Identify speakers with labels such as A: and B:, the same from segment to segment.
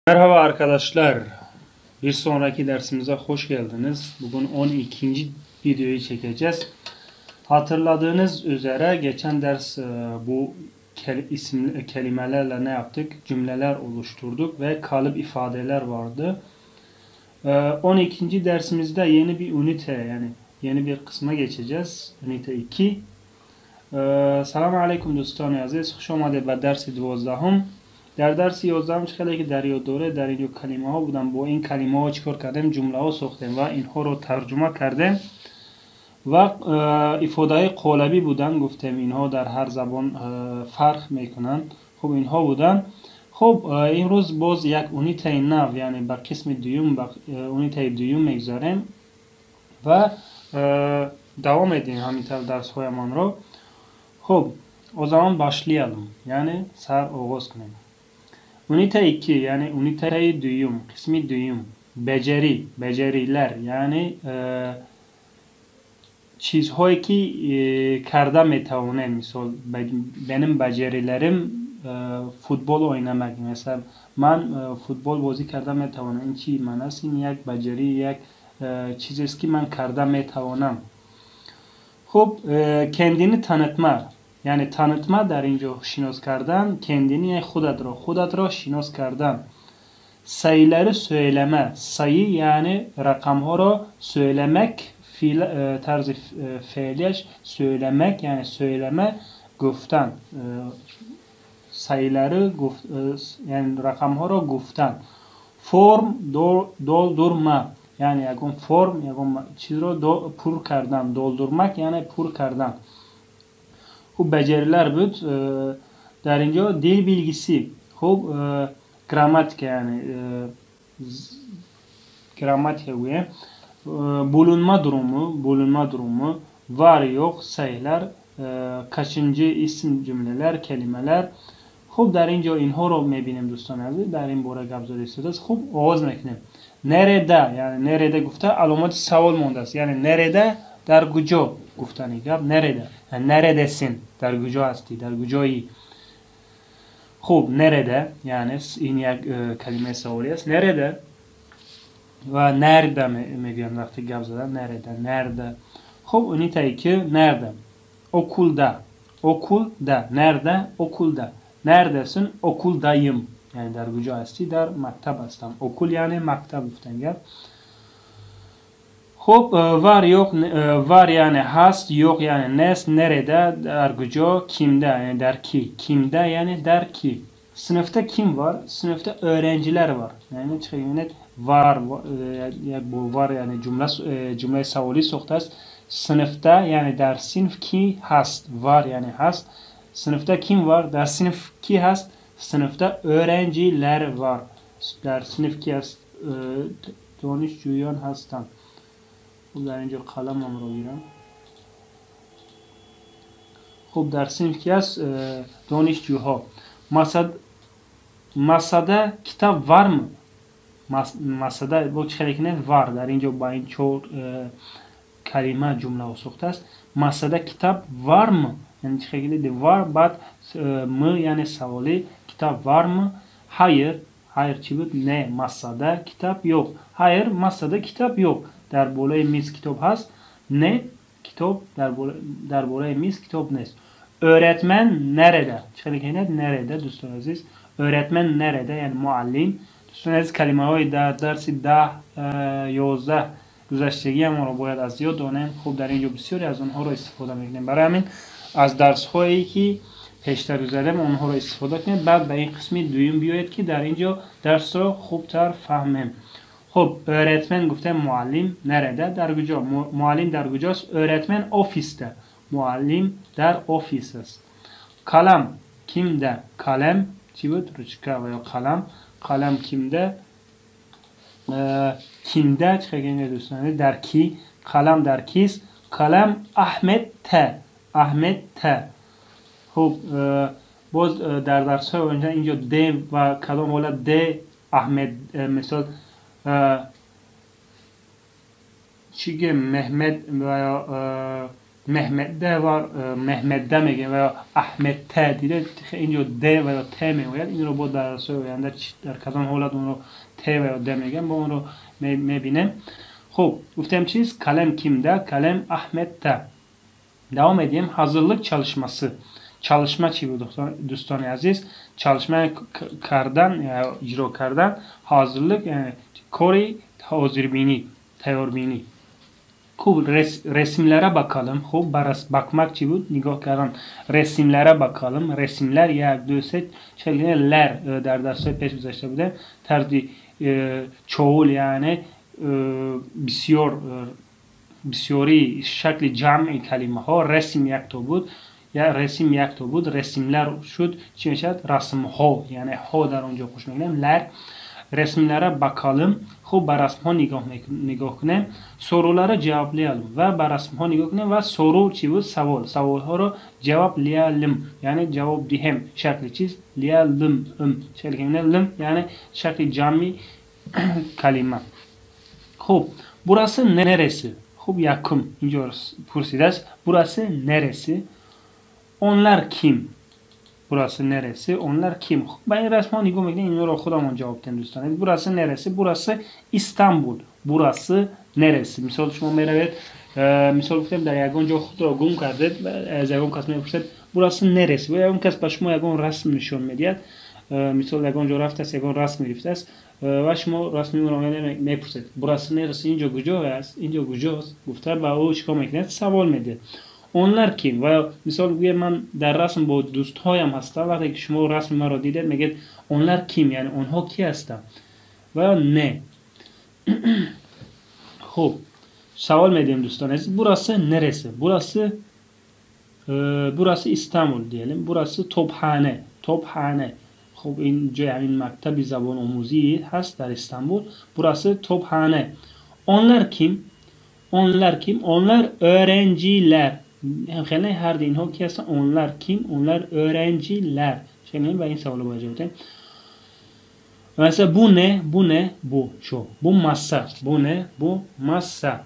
A: Merhaba arkadaşlar. Bir sonraki dersimize hoş geldiniz. Bugün 12. videoyu çekeceğiz. Hatırladığınız üzere geçen ders bu isimli kelimelerle ne yaptık? Cümleler oluşturduk ve kalıp ifadeler vardı. 12. dersimizde yeni bir ünite yani yeni bir kısma geçeceğiz. Ünite 2. سلام علیکم دوستان عزیز خوش آمدید به درس 12. در درس 11 خیلی که در یاد دوره در این کلمه ها بودن. با این کلمه ها چیکار کردیم؟ جمله ها ساختیم و اینها رو ترجمه کردیم و ifade قالبی بودن. گفتیم اینها در هر زبان فرق میکنن. خب اینها بودن. خب امروز باز یک اونیته نو یعنی بر قسم دوم بر اونیته دوم میگذاریم و devam edin همینطور درس هایمان رو. خب o zaman başlayalım. Yani sar oğuz kınım. Ünite 2 yani ünite duyum, kısmi duyum, beceri, beceriler yani چیزهایی که کرده میتوانم. مثال benim becerilerim futbol oynamak. Mesela من futbol بازی کرده میتوانم. این چی معنی است؟ این یک بجری یک چیزی است که من کرده میتوانم. خب kendini tanıtma yani tanıtma در اینجا şinos کردن kendini yani خودت را şinos کردن. Sayıları söyleme, sayı yani rakamları را söylemek fiil tarzı fiiliyeş söylemek yani söyleme گفتن sayıları yani rakamları را گفتن. Form doldurma yani یکم فرم یکم چیز رو پر کردن doldurmak yani پر کردن. خب beceriler بود. در اینجا dil bilgisi. خب gramatik yani gramatik huye. Bulunma durumu var yok sayılar kaçıncı isim cümleler kelimeler. خب در اینجا اینها رو میبینیم دوستان عزیز در این باره گپزاری استفاده است. خوب آغاز میکنیم. Nerede yani nerede گفته علامت سوال مونده است. Yani nerede در کجا گفتنی گپ nerede yani neredesin در کجا هستی در کجایی. خوب nerede yani این یک کلمه سوالی است. Nerede ve nerede میگن وقتی گپ زدن nerede. خوب ünite 2 nerede okulda nerede okulda. Neredesin? Okuldayım. Yani در کجا هستی در مکتب هستم. okul yani مکتب گفتن گپ. خب var yok var yani hast yok yani nes nerede در کجا kimde yani der ki kimde yani der ki. Sınıfta kim var? Sınıfta öğrenciler var. Yani çıkıyor var bu var yani cümle savoli soktas. Sınıfta yani der sınıf ki hast var yani hast. Sınıfta kim var? Der sınıf ki hast. Sınıfta öğrenciler var. Der sınıf ki hast. دانشجویان هستند. خب در اینجا قلمم رو گیرم. خب در sınıf ki hast دانشجوها. Masada kitap var mı? Masada bu kelime var. در اینجا با این چهار kelime cümle ساخته است. Masada kitap var mı? Yani şekilde var بعد mı yani savali kitap var mı? Hayır çibut ne masada kitap yok. Hayır masada kitap yok. در بالای میز kitap هست. Ne kitap در بالای میز kitap ne? Öğretmen nerede? Şekilde nerede dostlar aziz? Öğretmen nerede? Yani muallim. دوستان عزیز کلمه‌های در درس 11 گذشتگی ما رو باید از یاد دانیم. خب در اینجا بسیاری از اونها رو استفاده می‌کنیم. برای همین از درس‌هایی که پیشتر گذردیم اونها رو استفاده کنید. بعد به این قسم دوم بیایید که در اینجا درس رو خوبتر فهمیم. خب öğretmen گفتم معلم nerede در کجا معلم در کجاست öğretmen ofiste معلم در ofis است kalem kimde kalem چی بود رشکه و یا kalem kimde kimde چه دوستان در کی kalem در کیست kalem Ahmet خب باز در درس های اونجا اینجا د و کلام حالا د احمد مثال چیگه محمد و Mehmet'de var, Mehmet'de میگه و یا احمد'ته دیده اینجا د و یا ت میگوید. این رو با درس آینده در کدام حالت اون رو ت و یا د میگن با اون رو میبینیم. خب گفتم چیز kalem kimde? Kalem Ahmet'te. Devam edeyim. Hazırlık çalışması. Çalışma çi bu dostan aziz. Çalışma kardan ya icra kardan. Hazırlık yani kori hazirbini, teorbini. खूब resimlere bakalım. खूब bakmak çi bu nigah kardن. Resimlere bakalım. Resimler ya دوست şeklinde ler der derste peş گذاشته بوده. Terdi çoğul yani بسیار بسیاری شکل جمع کلمه ها رسم یک تا بود یا رسم یک تا بود resimler شد چی میشد رسم ها yani ها در اونجا خوش میگیم لر resimlere bakalım خوب بر رسم ها نگاه کنیم soruları cevaplayalım ve بر رسم ها نگاه کنیم و soru چی بود سوال ها رو cevaplayalım yani cevap diyem şekli çiz liyalım şekli lım yani şekli cami kelime. خوب burası neresi? خوب yakın. اینجا پرسیده burası neresi? Onlar kim? Burası neresi? Onlar kim? Ben resmen نگاه میکنم این رو خودمون جواب بدم دوستان. Burası neresi? Burası İstanbul. Burası neresi? مثال شما میروید مثال گفتم در یگان جا خود را گم کردید از یگان کس میپرسید burası neresi? و اون کس به شما یگان رسم نشون میدهد. مثال یگان جا رفته است یگان رسم گرفته است و شما رسمی مراقبه میپرسید burası neresi? اینجا کجا است؟ اینجا کجاست؟ گفته به او چیکار میکنید؟ سوال میده. Onlar kim? و مثال گویا من در رسم با دوستهایم هستم وقتی که شما رسم مرا دیدید میگید onlar kim yani آنها کی هستند و نه. خب سوال میدیم دوستان عزیز burası neresi? Burası İstanbul diyelim. Burası Tophane. خب اینجا این مکتب زبان آموزی هست در استانبول. Burası Tophane. Onlar kim? Onlar öğrenciler. خیلی هر اینها کی هستن؟ onlar kim? Onlar öğrenciler. Şimdi ben سوالو باید جواب بدم. Mesela bu ne? Bu şu. Bu masa. Bu ne? Bu masa.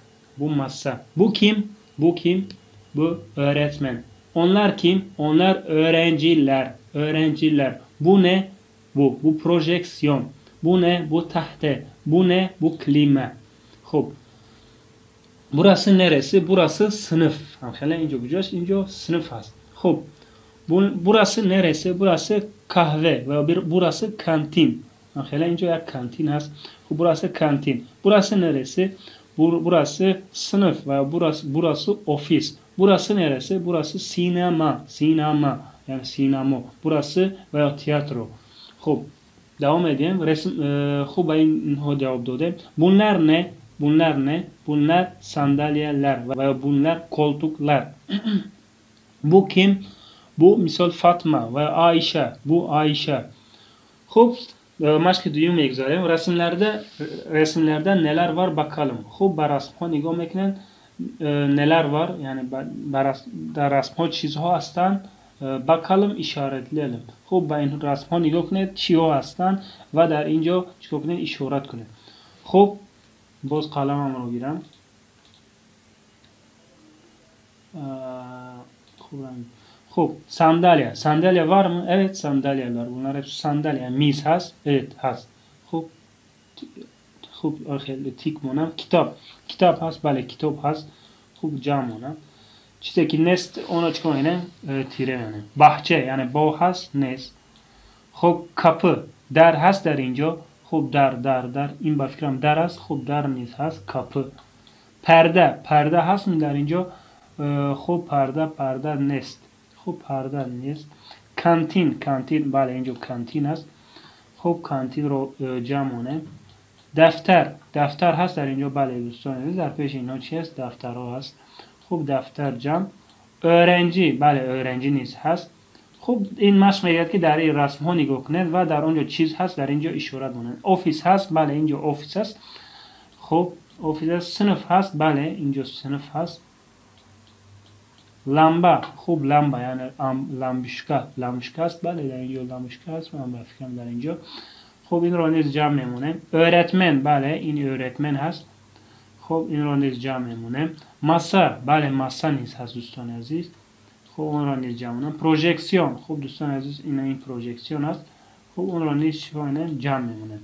A: Bu kim? Bu öğretmen. Onlar kim? Onlar öğrenciler. Bu ne? Bu projeksiyon. Bu ne? Bu tahte. Bu ne? Bu klima. خب burası neresi? Burası sınıf. Hamşehriler اینجا کجاست؟ اینجا sınıf هست. خب burası neresi? Burası kahve ve burası kantin. Hamşehriler اینجا یک kantin هست. خب burası kantin. Burası neresi? Burası sınıf ve burası ofis. Burası neresi? Burası sinema. Yani sinema. Burası veya tiyatro. خب devam edeyim. خب اینها cevap دادم. Bunlar ne? Bunlar sandalyeler veya bunlar koltuklar. Bu kim? Bu misal Fatma veya Ayşe. Bu Ayşe. خب مشق دوم میگذاریم. resimlerde neler var bakalım. خب بر رسم‌ها نگاه میکنن neler var yani در رسم‌ها چیزها هستند bakalım işaretleyelim. خب به این رسم‌ها نگاه کنید چی‌ها هستند و در اینجا چیکار کنید اشارت کنید. خب باز قلمم رو گیرم. خب sandalye var mı? Evet sandalyeler. Bunlar hep sandalye. Yani miz has. Evet has. خب خیلی تیک مونم. kitap has. بله kitap has. خوب جمع مونم. چیزی که nest ona çıkan yine tire yani. Bahçe yani bağ has nest. خب kapı. در has در اینجا. خب در این با فکرم در است. خب در نیز هست. kapı. پرده هست می در اینجا. خب پرده نست. خب پرده نیست. کانتین بله اینجا کانتین است. خب کانتین رو جمعونه. دفتر هست در اینجا بله دوستان در پیش اینا چی است؟ دفتر ها هست. خب دفتر جمع. öğrenci بله öğrenci نیز هست. خب این مشق میگه که در این رسم ها نگاه کنید و در اونجا چیز هست در اینجا اشاره کنید. ofis هست بله اینجا ofis هست. خب ofis هست. sınıf هست بله اینجا sınıf هست. lamba خوب lamba yani lambişka است بله در اینجا lambişka هست من بفکرم در اینجا. خب این رو نیز جمع میمونه. öğretmen بله این öğretmen هست. خب این را نیز جمع میمونه. ماسه، بله ماسه نیز هست دوستان عزیز. خب اون را نیز جمع میمونه. پروژکسیون، خب دوستان عزیز این پروژکسیون است. خب اون را نیز جمع میمونه.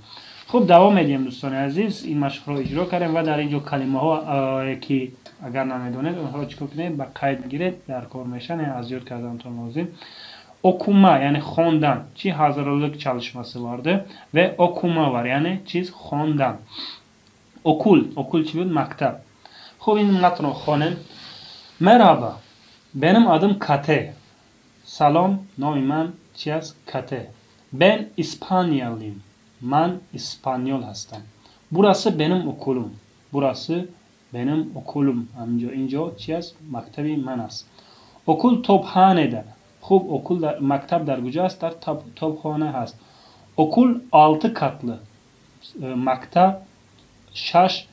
A: خب دوام میدیم دوستان عزیز. این مشق را اجرا کردیم و در اینجا کلمه ها که اگر نمیدونید اونها چیکار کنید با قید گیرید در کار میشن. از یاد کردنتون لازم. Okuma yani خواندن چی hazırlık çalışması vardı ve okuma var yani çiz خواندن. Okul çi بود مکتب. خب این متن رو خوانیم. Merhaba. Benim adım Kate. Salam. Nomi من چی است؟ Kate. Ben İspanyalıyım. Ben İspanyol هستم. Burası benim okulum. Burası benim okulum. اینجا چی است؟ مکتبی من است. Okul tophanede. خوب okul مکتب در کجا است؟ در توپخانه هست. Okul 6 katlı. مکتب 6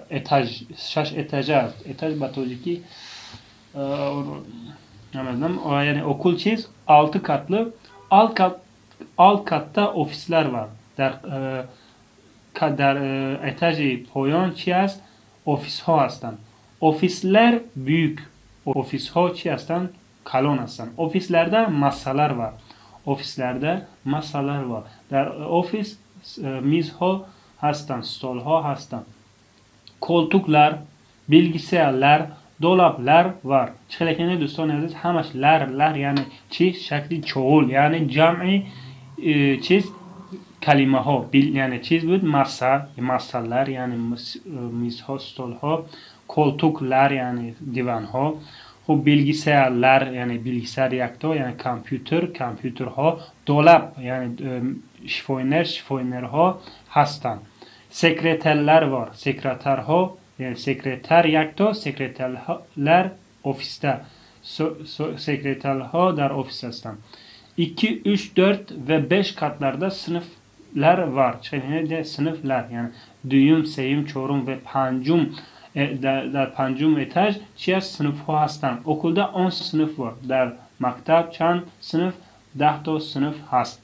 A: etaj است. etaj به توجیکی yani okul çiz 6 katlı. Alt katta ofisler var. در etaj پایان چی است؟ ofis ها هستند. Ofisler büyük. Ofis ها چی هستند؟ کلان هستند. Ofislerde masalar var. Ofislerde masalar var. در ofis میزها هستند. stolها هستند. Koltuklar, bilgisayarlar, dolaplar var. چخلکنه دوستان عزیز همش لر یعنی چی؟ شکلی چغول یعنی جمعی چیز کلمه ها یعنی چیز بود masalar yani میزها stolها koltuklar yani divanها خب bilgisayarlar yani bilgisayar yakta yani kompüterها dolap yani şifoninerها هستند. Sekreterler var. Sekreterha yani sekreter yakta sekreterler ofiste. Sekreterha در ofis هستند. 2, 3, 4 ve 5 katlarda sınıflar var. Yani sınıflar yani düyüm, seyim, çorum ve pancum در پنجم etaj چی است؟ sınıf ها هستند. okulda 10 sınıf var. در مکتب چند sınıf؟ 10 تا sınıf هست.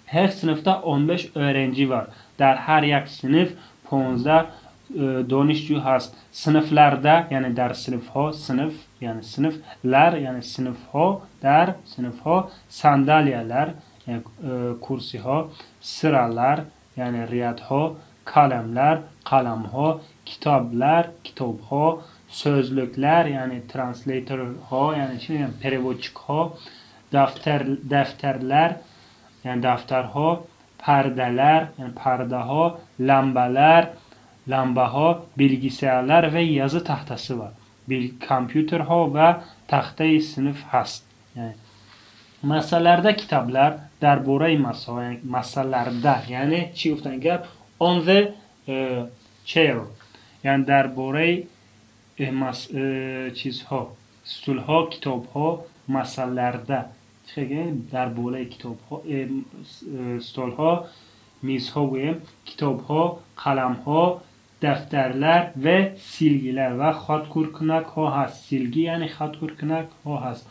A: her sınıfta 15 öğrenci var. در her یک sınıf 15 دانشجو هست. sınıflarda yani در sınıf ها sınıf yani sınıflar yani sınıf ها در sınıf ها sandalyeler yani kursi ha sıralar yani riyad ha kalemler kalem ha kitaplar kitap ha sözlükler yani translator ha yani şey переводчик ha defterler yani defter ha perdeler yani perde ha lambaha bilgisayarlar ve yazı tahtası var. Kompüter ha ve tahtayı sınıf hast. Yani masalarda kitaplar درباره مسائل یعنی چی گفتن گپ on the chair یعنی درباره چیزها stulها کتابها مسائلlarda درباره کتابها stulها میزها گویم کتابها قلمها دفترler ve silgiler ve خطکورکنک ها هست. silgi yani خطکورکنک ها هست.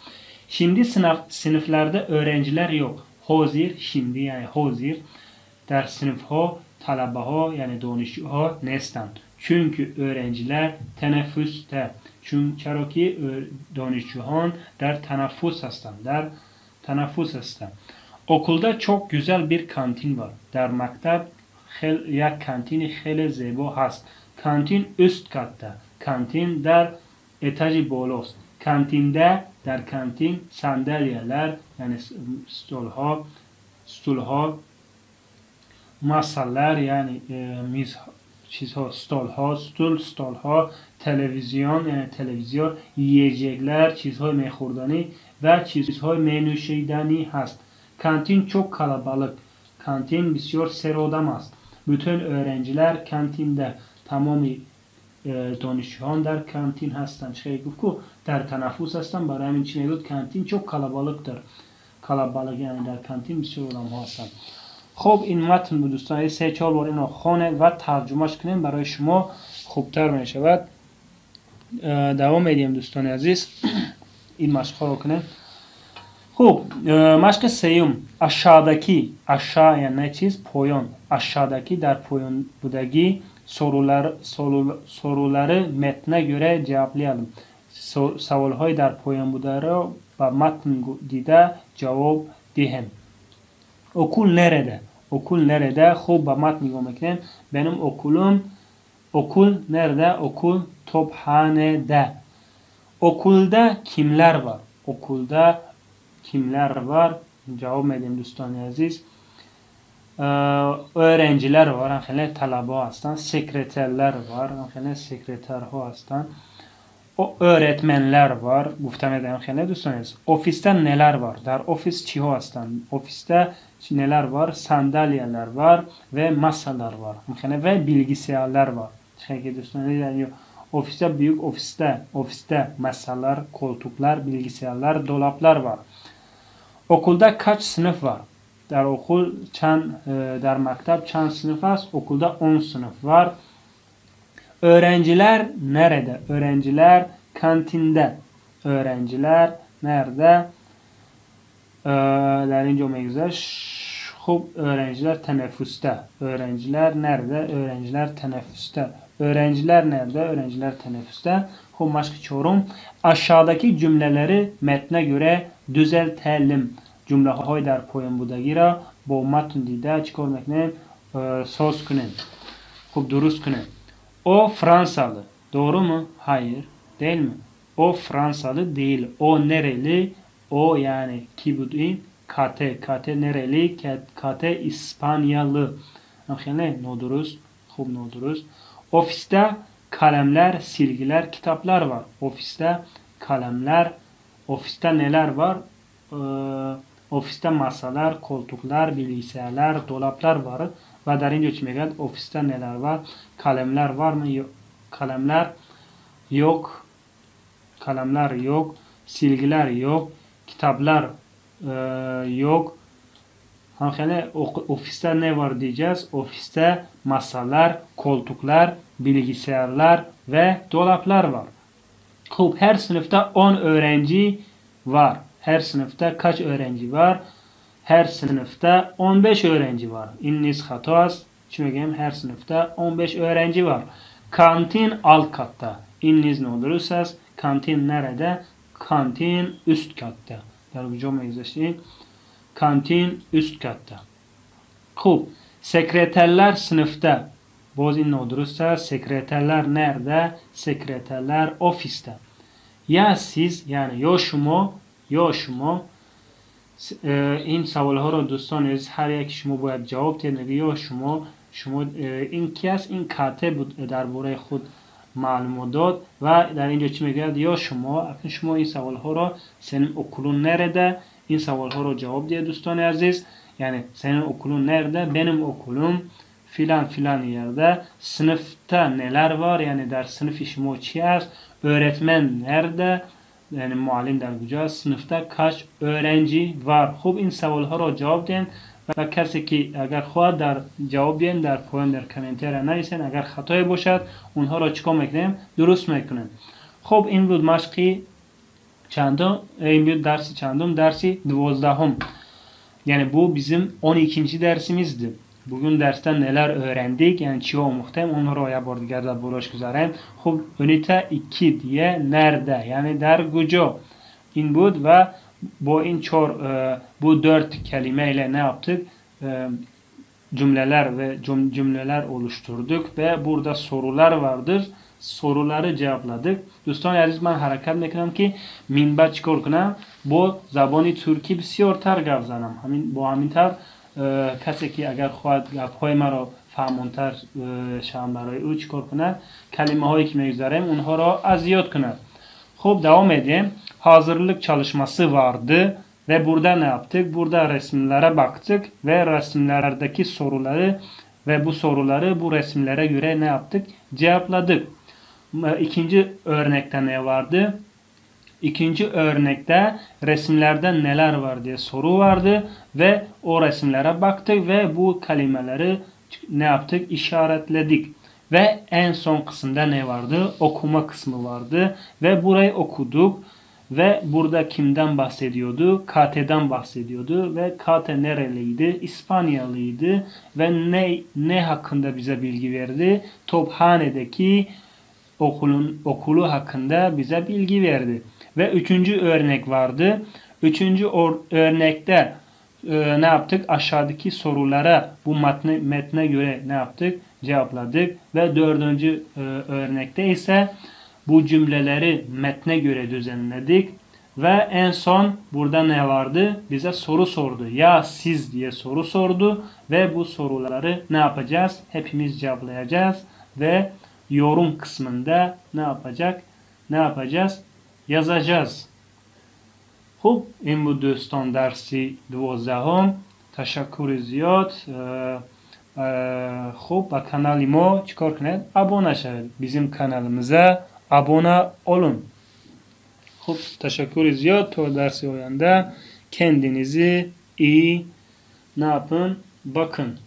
A: Şimdi sınıflarda öğrenciler yok. Hazır şimdi yani hazır der sınıfha talabaha yani danışuha nestan. Çünkü öğrenciler teneffüste. Çünkü ki danışuhan der teneffüs hastand. Der teneffüs hastand. Okulda çok güzel bir kantin var. Der mektep یک kantini خیلی زیبا هست. Kantin üst katta. Kantin der etajı بالاست. Kantinde در kantin sandalyeler yani stulha masalar yani miz çizha stolha televizyon yani televizyon yiyecekler çizhay mekhurdani ve çizhay menüşidani hast. Kantin çok kalabalık. Kantin بسیار سرادم است. Bütün öğrenciler kantinde tamamı دانشجویان در کانتین هستند. چه گفت که در تنفس هستند برای همین چی میگوید کانتین çok kalabalıktır. Kalabalık yani در کانتین بسیار آدم ها هستند. خب این متن بود دوستان 3-4 بار اینو خوانه و ترجمهش کنیم برای شما خوبتر می شود. دوام میدیم دوستان عزیز این مشق رو کنیم. خب مشق سیوم aşağıdaki aşağı yani ne çiz پایان aşağıdaki در پایان بودگی soruları metne göre cevaplayalım. Savolهای در پایان بوده را با متن دیده جواب دهیم. Okul nerede? Okul nerede? خوب با متن نگاه میکنیم. Benim okulum okul nerede? Okul tophanede. Okulda kimler var? Okulda kimler var? Cevap edeyim دوستان aziz. Öğrenciler var. Ankhine talaba هستن. Sekreterler var. Ankhine sekreterha هستن. O öğretmenler var. گفتم edeyim ankhine دوستان aziz. Ofiste neler var? Der ofis çiha هستن. Ofiste neler var? Sandalyeler var ve masalar var. Ankhine ve bilgisayarlar var. Çünkü dostlar yani ofiste büyük ofiste masalar, koltuklar, bilgisayarlar, dolaplar var. Okulda kaç sınıf var? Der okul der mektep çand sınıf var? Okulda 10 sınıf var. Öğrenciler nerede? Öğrenciler kantinde. Öğrenciler nerede? در اینجا میگذشت خب öğrenciler teneffüste. Öğrenciler nerede? Öğrenciler teneffüste. Öğrenciler nerede? Öğrenciler teneffüste. خب مشق چهارم aşağıdaki cümleleri metne göre düzeltelim. Cümleهای در پایان بودگی را با متن دیده چیکار میکنیم؟ ساز کنیم. خب درست کنیم. O Fransalı. Doğru mu? Hayır. Değil mi? O Fransalı değil. O nereli? O yani ki bu değil. Kate nereli? Kate İspanyalı. Yani no duruz. खूب no duruz. Ofiste kalemler, silgiler, kitaplar var. Ofiste kalemler. Ofiste neler var? Ofiste masalar, koltuklar, bilgisayarlar, dolaplar var. Ve در اینجا چی میگه؟ ofiste neler var? Kalemler var mı? Yok. Kalemler yok. Kalemler yok. Silgiler yok. Kitaplar yok. Yani ofiste ne var diyeceğiz? Ofiste masalar, koltuklar, bilgisayarlar ve dolaplar var. खूب her sınıfta 10 öğrenci var. Her sınıfta kaç öğrenci var? Her sınıfta 15 öğrenci var. İnniz hatas. Çünkü her sınıfta 15 öğrenci var. Kantin alt katta. İnniz ne olursa kantin nerede? Kantin üst katta. Yani bu cümle yazışı. Kantin üst katta. खूب. Sekreterler sınıfta. Boz ne olursa sekreterler nerede? Sekreterler ofiste. Ya siz yani یا شما این سوال ها رو دوستان عزیز هر یک شما باید جواب بدید. یا شما این کی است؟ این کاتب درباره خود معلومات داد و در اینجا چی میگه؟ یا شما این سوال ها رو senin okulun nerede? این سوال ها رو جواب دید دوستان عزیز. Yani senin okulun nerede? Benim okulum filan filan yerde. Sınıfta neler var? Yani der sınıf şuma çi است? Öğretmen nerede? Yani muallim در کجا sınıfta kaç öğrenci var. خوب این سوال ها را جواب دین و کسی که اگر خواهد در جواب دین در پایان در کامنتر نویسین. اگر خطایی باشد اونها را چیکار میکنیم؟ درست میکنیم. خب این بود مشقی چندم؟ این بود درسی چندم؟ درسی 12. Yani bu bizim 12. dersimizdi. Bugün dersten neler öğrendik? Yani çi omuxtem onları ya bordigarda buluş güzerim. Xo'p, ünite 2 diye nerede? Yani der kucu. İn bud ve bu 4 kelime ile ne yaptık? Cümleler oluşturduk ve burada sorular vardır. Soruları cevapladık. Do'stoni aziz, man harakat میکنم که minba چیکار کنم؟ با زبان ترکی بسیار تر گپ زنم. با همین طور کسی که اگر خواهد گپ‌های مرا فهمانتر شوم برای او چیکار کند؟ کلمه هایی که میگذارم اونها را از یاد کند. خب devam edeyim. Hazırlık çalışması vardı ve burada ne yaptık? Burada resimlere baktık ve resimlerdeki soruları ve bu soruları bu resimlere göre ne yaptık? Cevapladık. İkinci örnekte ne vardı? İkinci örnekte resimlerde neler var diye soru vardı ve o resimlere baktık ve bu kelimeleri ne yaptık? İşaretledik. Ve en son kısımda ne vardı? Okuma kısmı vardı ve burayı okuduk Ve burada kimden bahsediyordu? Kate'den bahsediyordu ve Kate nereliydi? İspanyalıydı ve ne hakkında bize bilgi verdi? Tophane'deki okulu hakkında bize bilgi verdi. Ve üçüncü örnek vardı. Üçüncü örnekte ne yaptık? Aşağıdaki sorulara bu metne göre ne yaptık? Cevapladık. Ve dördüncü örnekte ise bu cümleleri metne göre düzenledik. Ve en son burada ne vardı? Bize soru sordu. Ya siz diye soru sordu. Ve bu soruları ne yapacağız? Hepimiz cevaplayacağız. Ve yorum kısmında ne yapacağız? Yazacağız. خب این بود دوستان درسی 12. تشکر زیاد. خب با کانال ما چیکار کنید؟ abone شوید. Bizim kanalımıza abone olun. خب teşekkür زیاد. تا dersi oyanda kendinizi iyi ne yapın? Bakın.